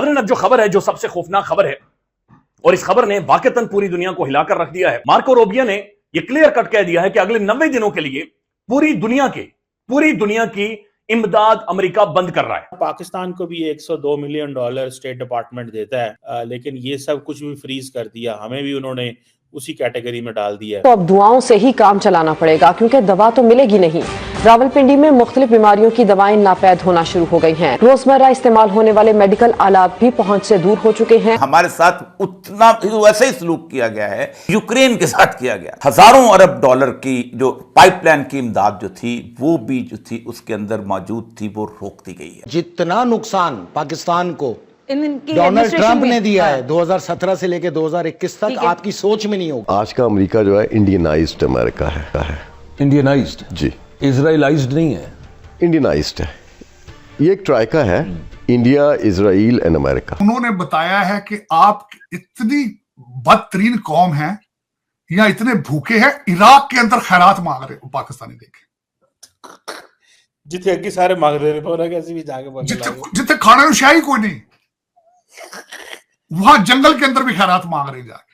नाज़रीन, अब जो खबर है, जो सबसे खौफनाक खबर है, और इस खबर ने वाकईतन पूरी दुनिया को हिलाकर रख दिया है। मार्को रूबियो ने यह क्लियर कट कह दिया है कि अगले 90 दिनों के लिए पूरी दुनिया की इमदाद अमेरिका बंद कर रहा है। पाकिस्तान को भी $102 मिलियन स्टेट डिपार्टमेंट देता है, लेकिन ये सब कुछ भी फ्रीज कर दिया, हमें भी उन्होंने उसी कैटेगरी में डाल दिया। तो अब दुआओं से ही काम चलाना पड़ेगा, क्योंकि दवा तो मिलेगी नहीं। रावलपिंडी में मुख्तलिफ बीमारियों की दवाएं नापैद होना शुरू हो गई हैं। रोजमर्रा इस्तेमाल होने वाले मेडिकल आलात भी पहुंच से दूर हो चुके हैं। हमारे साथ उतना वैसे ही सलूक किया गया है, यूक्रेन के साथ किया गया। हजारों अरब डॉलर की जो पाइपलाइन की इमदाद जो थी, वो भी जो थी उसके अंदर मौजूद थी, वो रोक दी गई है। जितना नुकसान पाकिस्तान को डोनाल्ड ट्रंप ने दिया है 2017 से लेकर 2021 तक, आपकी सोच में नहीं होगा। आज का अमेरिका जो है इंडियनाइज्ड अमेरिका है। इंडियनाइज्ड जी, इजराइलाइज्ड नहीं है, इंडियनाइज्ड है। ये एक ट्राइका है, इंडिया, इजराइल एंड अमेरिका। उन्होंने बताया है कि आप इतनी बदतरीन कौम है या इतने भूखे हैं, इराक के अंदर खैरात मांग रहे हो पाकिस्तानी। देखे जितने अगे सारे मांग रहे हैं, कैसे भी जाके जितने खाने में शाही कोई नहीं, वहां जंगल के अंदर भी खैरात मांग रहे जाके।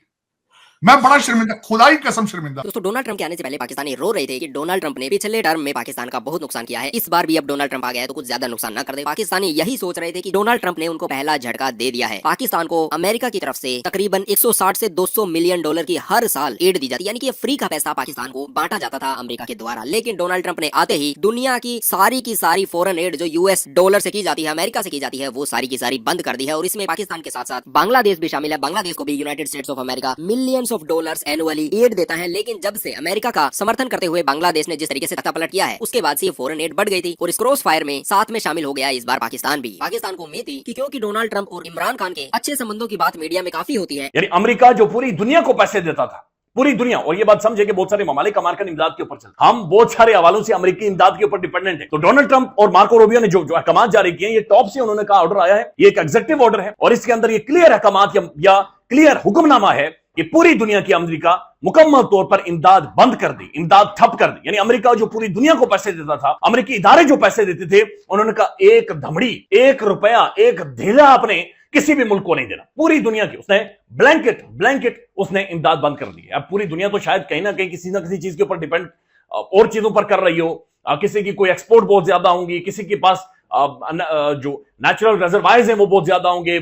मैं बड़ा शर्मिंदा, खुदा की कसम शर्मिंदा। दोस्तों, डोनाल्ड ट्रंप के आने से पहले पाकिस्तानी रो रहे थे कि डोनाल्ड ट्रंप ने पिछले टर्म में पाकिस्तान का बहुत नुकसान किया है, इस बार भी अब डोनाल्ड ट्रंप आ गया है तो कुछ ज्यादा नुकसान न कर दे। पाकिस्तानी यही सोच रहे थे कि डोनाल्ड ट्रंप ने उनको पहला झटका दे दिया है। पाकिस्तान को अमेरिका की तरफ से तकरीबन 160 से 200 मिलियन डॉलर की हर साल एड दी जाती, यानी कि फ्री का पैसा पाकिस्तान को बांटा जाता था अमेरिका के द्वारा। लेकिन डोनाल्ड ट्रंप ने आते ही दुनिया की सारी फॉरेन एड जो US डॉलर से की जाती है, अमेरिका से की जाती है, वो सारी की सारी बंद कर दी है। और इसमें पाकिस्तान के साथ साथ बांग्लादेश भी शामिल है। बांग्लादेश को भी United States of America millions of dollars annually aid देता है। लेकिन जब से अमेरिका का समर्थन करते हुए बांग्लादेश ने जिस तरीके से तख्ता पलट किया है, उसके बाद से ये फॉरेन एड बढ़ गई थी और इस क्रॉस फायर में साथ में शामिल हो गया इस बार पाकिस्तान भी। पाकिस्तान को उम्मीद थी कि क्योंकि डोनाल्ड ट्रंप और इमरान खान के अच्छे संबंधों की बात मीडिया में काफी होती है, यानी अमेरिका जो पूरी दुनिया को पैसे देता था, पूरी दुनिया, और ये बात समझे कि बहुत सारे ममालिक अमेरिकन इमदाद के ऊपर चलते, हम बहुत सारे हवालों से अमेरिकी इमदाद के ऊपर डिपेंडेंट है। तो डोनाल्ड ट्रंप और मार्को रूबियो ने जो अहकाम जारी किए, ये टॉप से उन्होंने कहा ऑर्डर आया है, ये एक एग्जीक्यूटिव ऑर्डर है और इसके अंदर ये क्लियर अहकाम या क्लियर हुक्मनामा है कि पूरी दुनिया की अमेरिका मुकम्मल तौर पर इमदाद बंद कर दी, इमदाद ठप कर दी। यानी अमेरिका जो पूरी दुनिया को पैसे देता था, अमेरिकी इदारे जो पैसे देते थे, उन्होंने कहा एक धमड़ी, एक रुपया, एक धेला आपने किसी भी मुल्क को नहीं देना। पूरी दुनिया की उसने ब्लैंकेट उसने इमदाद बंद कर दी। अब पूरी दुनिया तो शायद कहीं ना कहीं किसी ना किसी चीज के ऊपर डिपेंड और चीजों पर कर रही हो, किसी की कोई एक्सपोर्ट बहुत ज्यादा होंगी, किसी के पास जो नेचुरल रिजर्वायर्स हैं वो बहुत ज्यादा होंगे,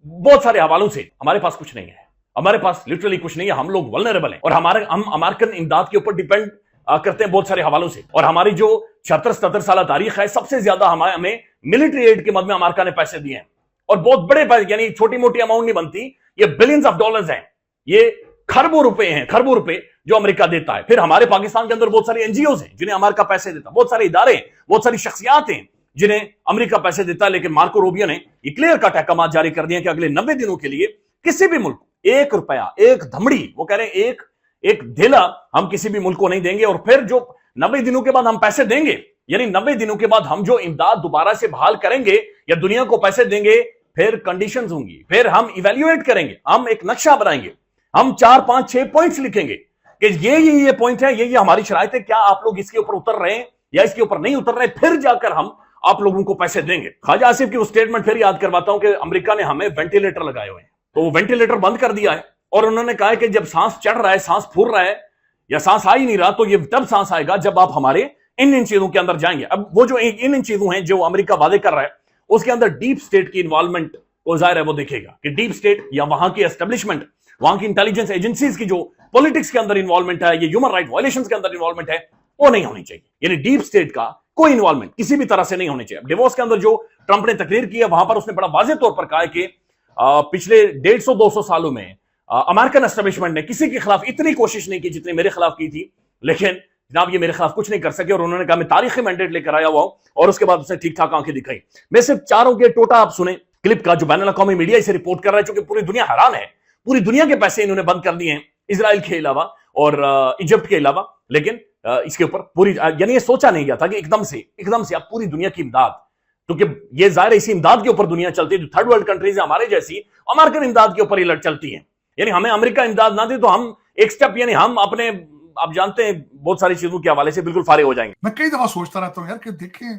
बहुत सारे हवालों से। हमारे पास कुछ नहीं है, हमारे पास लिटरली कुछ नहीं है। हम लोग वल्नरेबल हैं और हम अमेरिकन इमदाद के ऊपर डिपेंड करते हैं बहुत सारे हवालों से। और हमारी जो 76-77 साल तारीख है, सबसे ज्यादा हमें मिलिट्री एड के मद में अमेरिका ने पैसे दिए हैं और बहुत बड़े पैसे, यानी छोटी मोटी अमाउंट नहीं बनती, ये बिलियंस ऑफ डॉलर्स हैं, ये खरबों रुपए हैं, खरबों रुपए जो अमेरिका देता है। फिर हमारे पाकिस्तान के अंदर बहुत सारी एनजीओज हैं जिन्हें अमेरिका पैसे देता, बहुत सारे इदारे, बहुत सारी शख्सियात हैं जिन्हें अमेरिका पैसे देता है। लेकिन मार्को रूबियो ने ये क्लियर कट अहकाम जारी कर दिए कि अगले 90 दिनों के लिए किसी भी मुल्क एक रुपया, एक धमड़ी, वो कह रहे हैं एक धेला हम किसी भी मुल्क को नहीं देंगे। और फिर जो 90 दिनों के बाद हम पैसे देंगे, यानी 90 दिनों के बाद हम जो इमदाद दोबारा से बहाल करेंगे या दुनिया को पैसे देंगे, फिर कंडीशंस होंगी, फिर हम इवेल्युएट करेंगे, हम एक नक्शा बनाएंगे, हम 4, 5, 6 पॉइंट्स लिखेंगे कि ये पॉइंट है, ये हमारी शराइत है, क्या आप लोग इसके ऊपर उतर रहे हैं या इसके ऊपर नहीं उतर रहे, फिर जाकर हम आप लोगों को पैसे देंगे। ख्वाजा आसिफ की वो स्टेटमेंट फिर याद करवाता हूं कि अमेरिका ने हमें वेंटिलेटर लगाए हुए हैं, तो वो वेंटिलेटर बंद कर दिया है और उन्होंने कहा है कि जब सांस चढ़ रहा है, सांस फूल रहा है या सांस आ ही नहीं रहा, तो ये तब सांस आएगा जब आप हमारे इन चीजों के अंदर जाएंगे। अब वो जो इन चीजों हैं जो अमेरिका वादे कर रहा है, उसके अंदर डीप स्टेट की इन्वॉल्वमेंट को जाहिर है वो देखेगा कि डीप स्टेट या वहां की एस्टेब्लिशमेंट, वहां की इंटेलिजेंस एजेंसीज की जो पॉलिटिक्स के अंदर इन्वॉल्वमेंट है, ये ह्यूमन राइट वायलेशंस के अंदर इन्वॉल्वमेंट है, वो नहीं होनी चाहिए। यानी डीप स्टेट का कोई इन्वॉल्वमेंट किसी भी तरह से नहीं होनी चाहिए। डिवोर्स के अंदर जो ट्रंप ने तकरीर की है, वहां पर उसने बड़ा वाज़ेह तौर पर कहा है कि पिछले 150-200 सालों में अमेरिकन एस्टेब्लिशमेंट ने किसी के खिलाफ इतनी कोशिश नहीं की जितनी मेरे खिलाफ की थी, लेकिन जनाब ये मेरे खिलाफ कुछ नहीं कर सके। और उन्होंने कहा मैं तारीखी मैंडेट लेकर आया हुआ हूं, और उसके बाद उसने ठीक ठाक आंखें दिखाई। मैं सिर्फ चारों के टोटा आप सुने क्लिप का जो बैनुल अक़वामी मीडिया इसे रिपोर्ट कर रहा है, क्योंकि पूरी दुनिया हैरान है, पूरी दुनिया के पैसे इन्होंने बंद कर दिए हैं, इजराइल के अलावा और इजिप्ट के अलावा। लेकिन इसके ऊपर पूरी, यानी ये सोचा नहीं गया था कि एकदम से आप पूरी दुनिया की इमदाद, क्योंकि ये जाहिर है इसी इमदाद के ऊपर दुनिया चलती है। जो थर्ड वर्ल्ड कंट्रीज है हमारे जैसी, अमेरिकन इमदाद के ऊपर ये चलती है। यानी हमें अमेरिका इमदाद ना दे तो हम एक स्टेप, यानी हम अपने, आप जानते हैं बहुत सारी चीजों के हवाले से बिल्कुल फारिग हो जाएंगे। मैं कई दफा सोचता रहता हूं यार कि देखें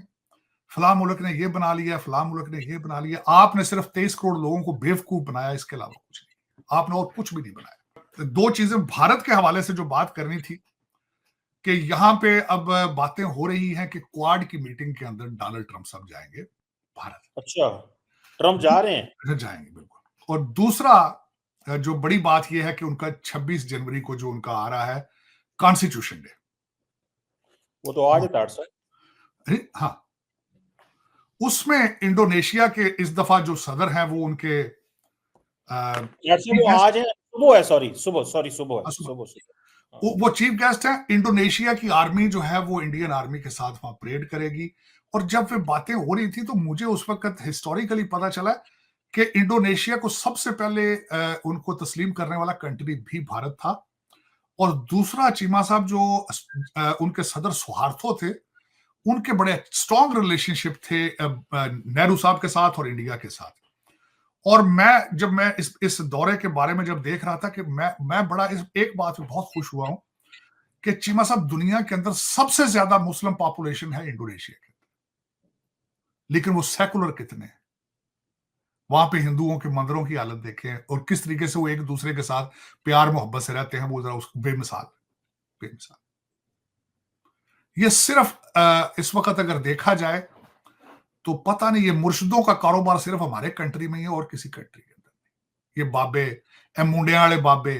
फलां मुल्क ने ये बना लिया, फलां मुल्क ने ये बना लिया। आपने सिर्फ 23 करोड़ लोगों को बेवकूफ बनाया, इसके अलावा कुछ नहीं। आपने और कुछ भी नहीं बनाया। तो दो चीजें भारत के हवाले से जो बात करनी थी कि यहां पे अब बातें हो रही हैं कि क्वाड की मीटिंग के अंदर डोनाल्ड ट्रंप सब जाएंगे भारत। अच्छा, ट्रंप जा रहे हैं? जाएंगे बिल्कुल। और दूसरा जो बड़ी बात यह है कि उनका 26 जनवरी को जो उनका आ रहा है कॉन्स्टिट्यूशन डे, वो तो आज है सर। हाँ, उसमें इंडोनेशिया के इस दफा जो सदर हैं वो उनके वो आज है, सुबह है, सुबह। वो चीफ गेस्ट है। इंडोनेशिया की आर्मी जो है वो इंडियन आर्मी के साथ वहां परेड करेगी। और जब वे बातें हो रही थी तो मुझे उस वक्त हिस्टोरिकली पता चला कि इंडोनेशिया को सबसे पहले उनको तस्लीम करने वाला कंट्री भी भारत था। और दूसरा, चीमा साहब जो उनके सदर सुहार्थो थे, उनके बड़े स्ट्रॉन्ग रिलेशनशिप थे नेहरू साहब के साथ और इंडिया के साथ। और जब मैं इस दौरे के बारे में जब देख रहा था कि मैं बड़ा एक बात में बहुत खुश हुआ हूं कि चीमा साहब, दुनिया के अंदर सबसे ज्यादा मुस्लिम पॉपुलेशन है इंडोनेशिया के अंदर, लेकिन वो सेकुलर कितने हैं। वहां पे हिंदुओं के मंदिरों की हालत देखें और किस तरीके से वो एक दूसरे के साथ प्यार मोहब्बत से रहते हैं, वो जरा उसको बेमिसाल। ये सिर्फ इस वक्त अगर देखा जाए तो पता नहीं, ये मुर्शिदों का कारोबार सिर्फ हमारे कंट्री में ही है और किसी कंट्री के अंदर नहीं। ये बाबे, ए मुंडिया वाले बाबे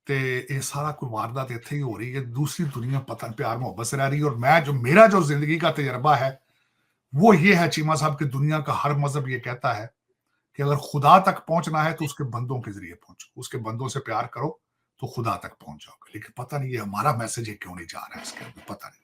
ते ये सारा कोई वारदात इत्थे ही हो रही है। दूसरी दुनिया पता नहीं प्यार मोहब्बत से रह रही है। और मेरा जो जिंदगी का तजर्बा है वो ये है चीमा साहब कि दुनिया का हर मजहब ये कहता है कि अगर खुदा तक पहुंचना है तो उसके बंदों के जरिए पहुंचो, उसके बंदों से प्यार करो तो खुदा तक पहुंच जाओगे। लेकिन पता नहीं ये हमारा मैसेज है क्यों नहीं जा रहा है इसके अंदर, पता नहीं।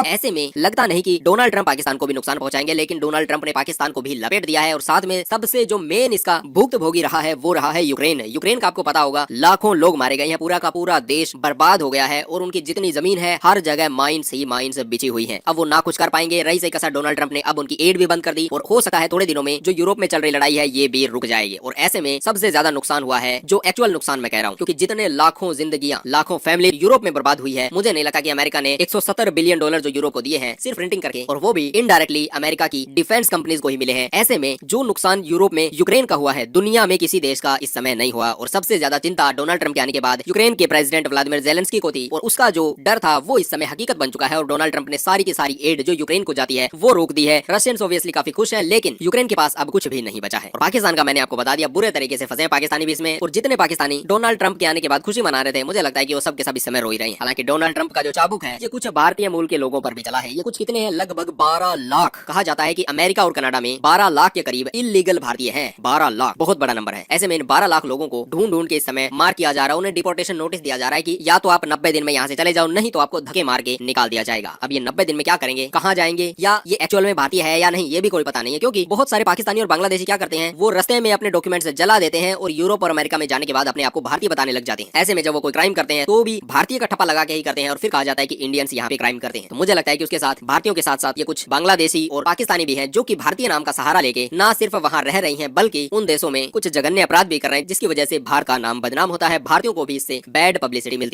ऐसे में लगता नहीं कि डोनाल्ड ट्रंप पाकिस्तान को भी नुकसान पहुंचाएंगे, लेकिन डोनाल्ड ट्रंप ने पाकिस्तान को भी लपेट दिया है। और साथ में सबसे जो मेन इसका भुक्तभोगी रहा है वो रहा है यूक्रेन का। आपको पता होगा लाखों लोग मारे गए हैं, पूरा का पूरा देश बर्बाद हो गया है और उनकी जितनी जमीन है हर जगह माइंस ही माइंस बिछी हुई है। अब वो ना कुछ कर पाएंगे। रही सही कसर डोनाल्ड ट्रंप ने अब उनकी एड भी बंद कर दी और हो सका है थोड़े दिनों में जो यूरोप में चल रही लड़ाई है ये भी रुक जाएगी। और ऐसे में सबसे ज्यादा नुकसान हुआ है, जो एक्चुअल नुकसान मैं कह रहा हूँ, क्योंकि जितने लाखों जिंदगियां, लाखों फैमिली यूरोप में बर्बाद हुई है, मुझे नहीं लगता कि अमेरिका ने 170 बिलियन $1 जो यूरो को दिए हैं सिर्फ प्रिंटिंग करके, और वो भी इनडायरेक्टली अमेरिका की डिफेंस कंपनीज को ही मिले हैं। ऐसे में जो नुकसान यूरोप में यूक्रेन का हुआ है दुनिया में किसी देश का इस समय नहीं हुआ। और सबसे ज्यादा चिंता डोनाल्ड ट्रंप के आने के बाद यूक्रेन के प्रेसिडेंट व्लादिमीर ज़ेलेंस्की को थी और उसका जो डर था वो इस समय हकीकत बन चुका है। और डोनाल्ड ट्रंप ने सारी की सारी एड जो यूक्रेन को जाती है वो रोक दी है। रशियंस ऑब्वियसली काफी खुश हैं, लेकिन यूक्रेन के पास अब कुछ भी नहीं बचा है। और पाकिस्तान का मैंने आपको बता दिया बुरे तरीके से फंसे पाकिस्तानी भी इसमें। और जितने पाकिस्तानी डोनाल्ड ट्रंप के आने के बाद खुशी मना रहे थे, मुझे लगता है कि वो सब के सब इस समय रो ही रहे हैं। हालांकि डोनाल्ड ट्रंप का जो चाबुक है ये कुछ भारतीय मूल के लोगों पर भी चला है। ये कुछ कितने हैं, लगभग 12 लाख। कहा जाता है कि अमेरिका और कनाडा में 12 लाख के करीब इलीगल भारतीय हैं। 12 लाख बहुत बड़ा नंबर है। ऐसे में इन 12 लाख लोगों को ढूंढ ढूंढ के इस समय मार किया जा रहा है। उन्हें डिपोर्टेशन नोटिस दिया जा रहा है कि या तो आप 90 दिन में यहाँ से चले जाओ, नहीं तो आपको धक्के मार के निकाल दिया जाएगा। अब ये 90 दिन में क्या करेंगे, कहाँ जाएंगे, या ये एक्चुअल में भारतीय है या नहीं ये भी कोई पता नहीं है। क्योंकि बहुत सारे पाकिस्तानी और बांग्लादेशी क्या करते हैं, वो रास्ते में अपने डॉक्यूमेंट्स जला देते हैं और यूरोप और अमेरिका में जाने के बाद अपने आप को भारतीय बताने लग जाते हैं। ऐसे में जब वो कोई क्राइम करते हैं तो भी भारतीय का ठप्पा लगा के ही करते हैं और फिर कहा जाता है कि इंडियंस यहाँ पे क्राइम करते हैं। तो मुझे लगता है कि उसके साथ भारतीयों के साथ साथ ये कुछ बांग्लादेशी और पाकिस्तानी भी हैं जो कि भारतीय नाम का सहारा लेके ना सिर्फ वहाँ रह रही हैं बल्कि उन देशों में कुछ जघन्य अपराध भी कर रहे हैं, जिसकी वजह से भारत का नाम बदनाम होता है। भारतीयों को भी इससे बैड पब्लिसिटी मिलती है।